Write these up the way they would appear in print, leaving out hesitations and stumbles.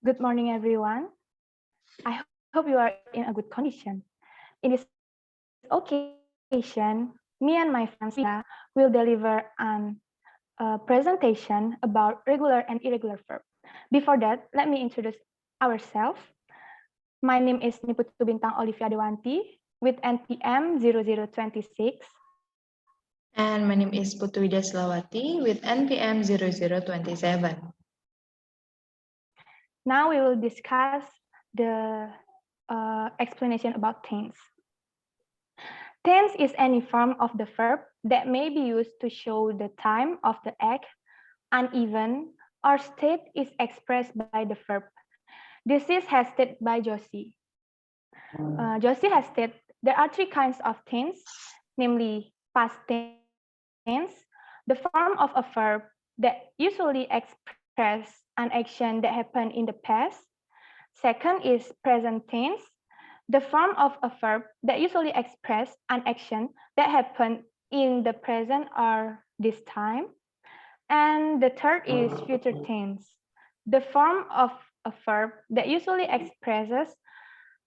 Good morning, everyone. I hope you are in a good condition. In this occasion, me and my friends Widya will deliver an presentation about regular and irregular verb. Before that, let me introduce ourselves. My name is Putu Bintang Olivia Dewanti with NPM 0026. And my name is Putu Silawati with NPM 0027. Now we will discuss the explanation about tense. Tense is any form of the verb that may be used to show the time of the act, uneven, or state is expressed by the verb. This is has stated by Josie. Josie has stated there are three kinds of tense, namely past tense, the form of a verb that usually express an action that happened in the past. Second is present tense, the form of a verb that usually express an action that happened in the present or this time. And the third is future tense, the form of a verb that usually expresses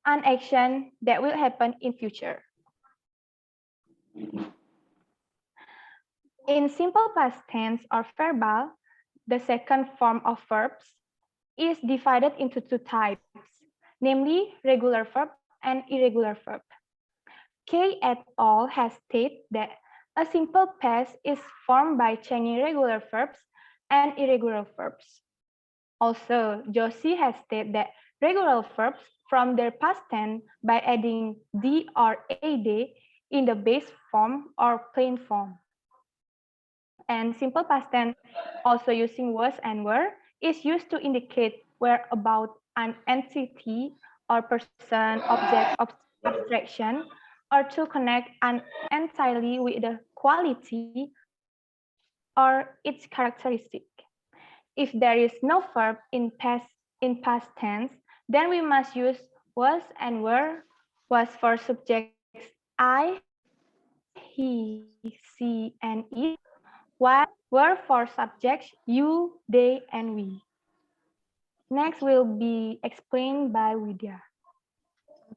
an action that will happen in future. In simple past tense or verbal, the second form of verbs is divided into two types, namely regular verb and irregular verb. K et al. Has stated that a simple past is formed by changing regular verbs and irregular verbs. Also, Josie has stated that regular verbs from their past tense by adding d or ad in the base form or plain form. And simple past tense, also using was and were, is used to indicate where about an entity or person, object, abstraction, or to connect an entirely with the quality or its characteristic. If there is no verb in past tense, then we must use was and were. Was for subjects I, he, she, and it, while were for subjects you, they, and we. Next will be explained by Widya.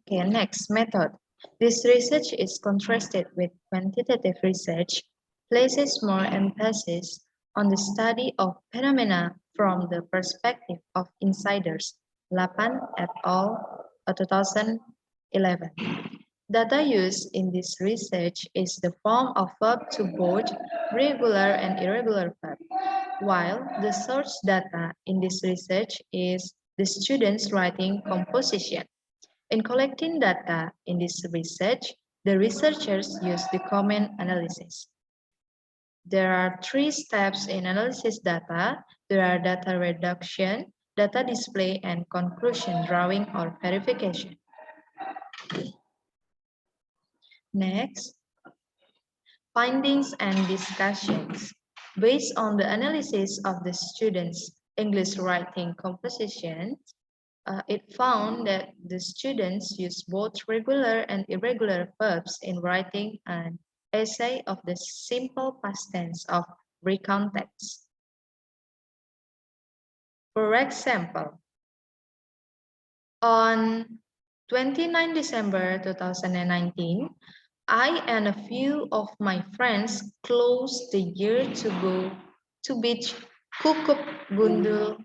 Okay, next method. This research is contrasted with quantitative research, places more emphasis on the study of phenomena from the perspective of insiders, Lapan et al., 2011. Data used in this research is the form of verb to both regular and irregular verb, while the source data in this research is the students' writing composition. In collecting data in this research, the researchers use the comment analysis. There are three steps in analysis data. There are data reduction, data display, and conclusion drawing or verification. Next, findings and discussions. Based on the analysis of the students' English writing composition, it found that the students use both regular and irregular verbs in writing an essay of the simple past tense of recount text. For example, on 29 December 2019, I and a few of my friends closed the year to go to beach Kukup Gundul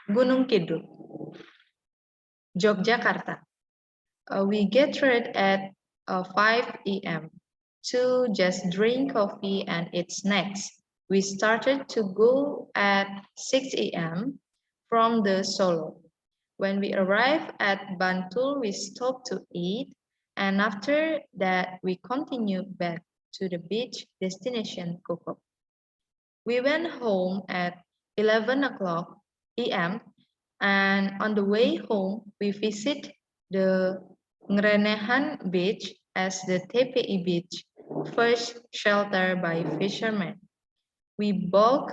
Gunung Kidul, Yogyakarta. We gathered at 5 a.m. to just drink coffee and eat snacks. We started to go at 6 a.m. from the Solo. When we arrived at Bantul, we stopped to eat, and after that, we continued back to the beach destination Kukup. We went home at 11 o'clock p.m. and on the way home, we visited the Ngrenehan Beach as the TPI Beach, first shelter by fishermen. We bought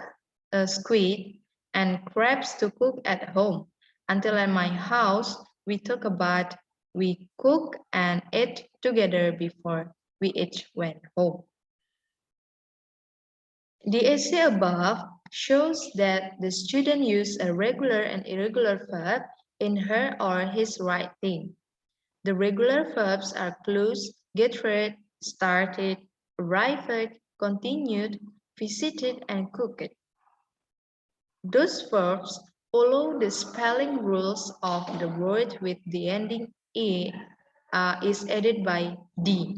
a squid and crabs to cook at home. Until at my house, we took a bath, we cooked and ate together before we each went home. The essay above shows that the student used a regular and irregular verb in her or his writing. The regular verbs are close, get read, started, arrived, continued, visited, and cooked. Those verbs follow the spelling rules of the word with the ending "e" is added by "d",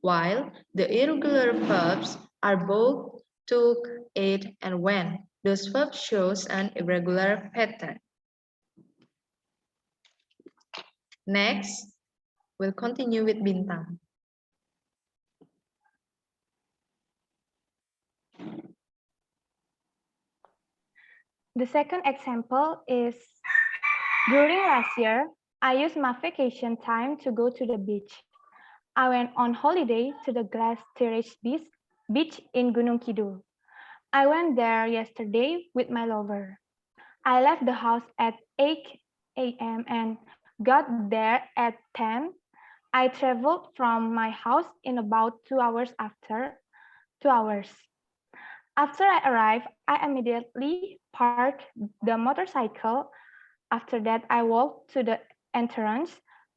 while the irregular verbs are both took, ate, and went. Those verbs shows an irregular pattern. Next, we'll continue with Bintang. The second example is during last year, I used my vacation time to go to the beach. I went on holiday to the Glass Terrace beach in Gunung Kidul. I went there yesterday with my lover. I left the house at 8 a.m. and got there at 10. I traveled from my house in about 2 hours after 2 hours. After I arrived, I immediately parked the motorcycle. After that, I walked to the entrance.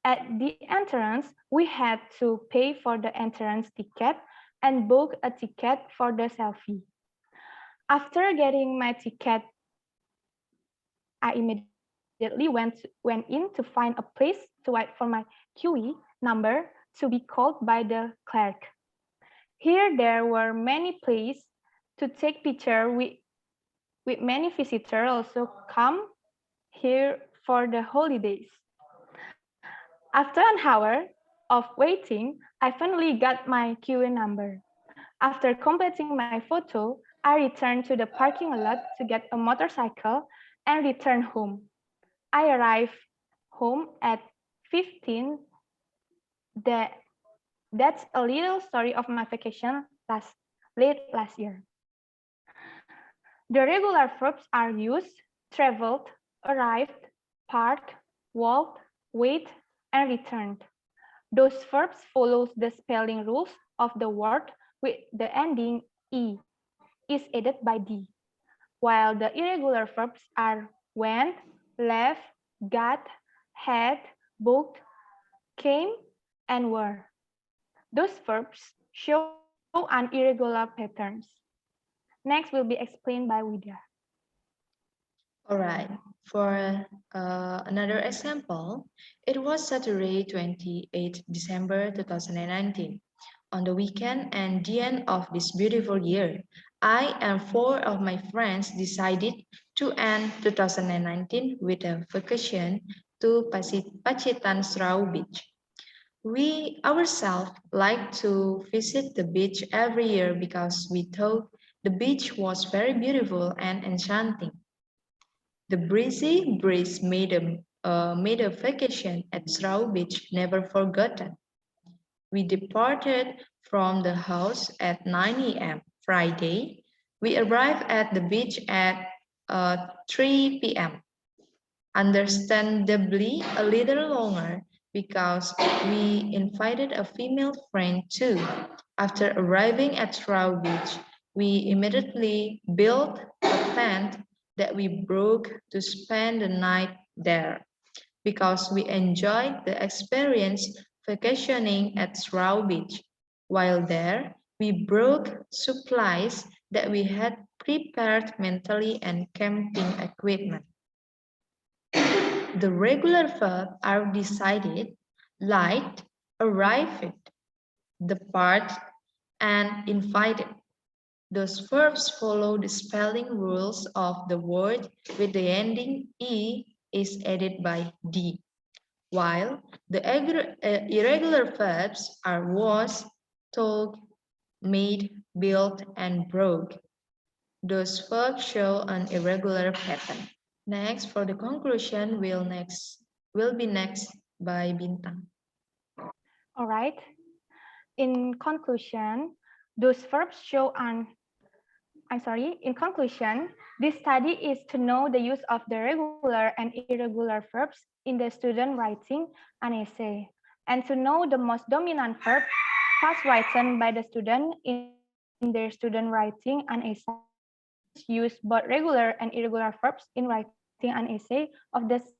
At the entrance, we had to pay for the entrance ticket and book a ticket for the selfie. After getting my ticket, I immediately went in to find a place to wait for my QE number to be called by the clerk. Here there were many places to take picture with many visitors also come here for the holidays. After an hour of waiting, I finally got my QA number. After completing my photo, I returned to the parking lot to get a motorcycle and return home. I arrived home at 15. That, that's a little story of my vacation late last year. The regular verbs are used, traveled, arrived, parked, walked, wait, and returned. Those verbs follow the spelling rules of the word with the ending E is added by D, while the irregular verbs are went, left, got, had, booked, came, and were. Those verbs show an irregular patterns. Next will be explained by Widya. All right. For another example, it was Saturday, 28 December 2019. On the weekend and the end of this beautiful year, I and four of my friends decided to end 2019 with a vacation to Pacitan Serau Beach. We ourselves like to visit the beach every year because we thought the beach was very beautiful and enchanting. The breezy breeze made a vacation at Serau Beach never forgotten. We departed from the house at 9 a.m. Friday. We arrived at the beach at 3 p.m. Understandably, a little longer because we invited a female friend too. After arriving at Serau Beach, we immediately built a tent that we broke to spend the night there because we enjoyed the experience vacationing at Serau Beach. While there, we broke supplies that we had prepared mentally and camping equipment. The regular verb are decided, liked, arrived, depart, and invited. Those verbs follow the spelling rules of the word with the ending E is added by D, while the irregular verbs are was, told, made, built, and broke. Those verbs show an irregular pattern. Next, for the conclusion, will be next by Bintang. All right. In conclusion, those verbs show an in conclusion, this study is to know the use of the regular and irregular verbs in the student writing an essay, and to know the most dominant verb fast written by the student in their student writing an essay. Students use both regular and irregular verbs in writing an essay of the same topic.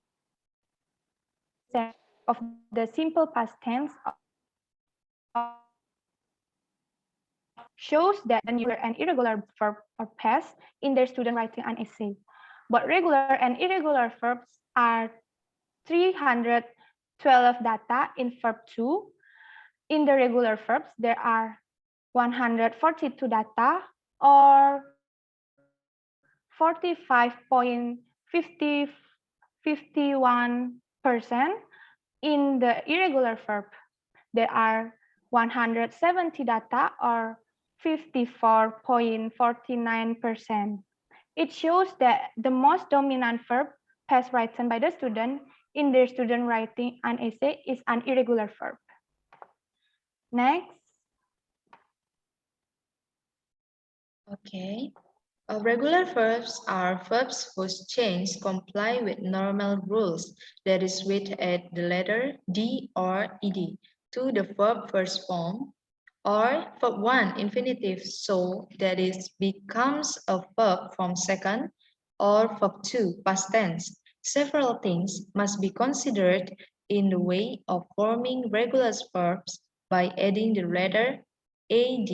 of the simple past tense shows that the regular and irregular verb are past in their student writing an essay. But regular and irregular verbs are 312 data in verb 2. In the regular verbs, there are 142 data or 45.51%. In the irregular verb, there are 170 data or 54.49%. It shows that the most dominant verb past written by the student in their student writing an essay is an irregular verb. Next. Okay. Regular verbs are verbs whose chains comply with normal rules, that is, with add the letter D or ed to the verb first form, or verb 1 infinitive, so that is becomes a verb form second, or verb 2 past tense. Several things must be considered in the way of forming regular verbs by adding the letter ad,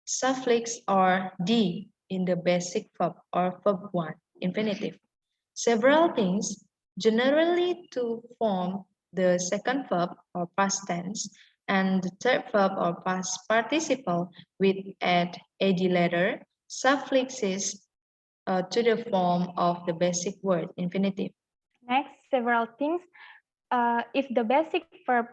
suffix, or d in the basic verb or verb 1 infinitive. Several things generally to form the second verb or past tense and the third verb or past participle with add letter suffixes to the form of the basic word infinitive. Next, several things. If the basic verb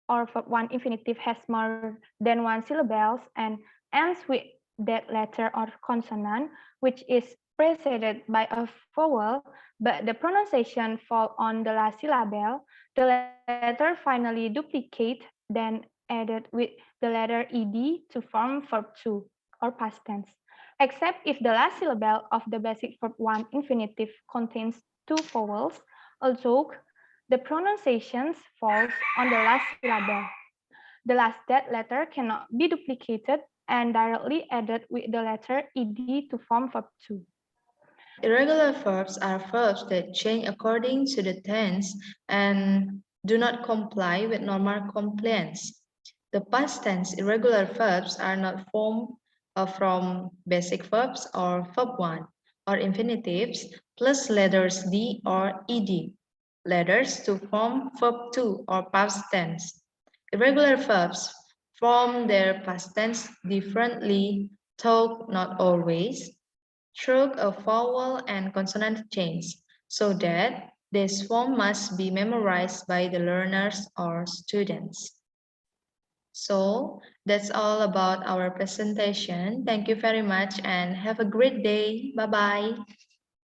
or verb 1 infinitive has more than one syllables and ends with that letter or consonant, which is preceded by a vowel, but the pronunciation falls on the last syllable, the letter finally duplicate, then added with the letter ed to form verb 2 or past tense, except if the last syllable of the basic verb 1 infinitive contains two vowels, although the pronunciations falls on the last syllable. The last dead letter cannot be duplicated and directly added with the letter ed to form verb 2. Irregular verbs are verbs that change according to the tense and do not comply with normal compliance. The past tense irregular verbs are not formed from basic verbs or verb 1 or infinitives plus letters d or ed, letters to form verb 2 or past tense. Irregular verbs form their past tense differently, though not always, through a vowel and consonant change, so that this form must be memorized by the learners or students. So that's all about our presentation. Thank you very much and have a great day. Bye-bye.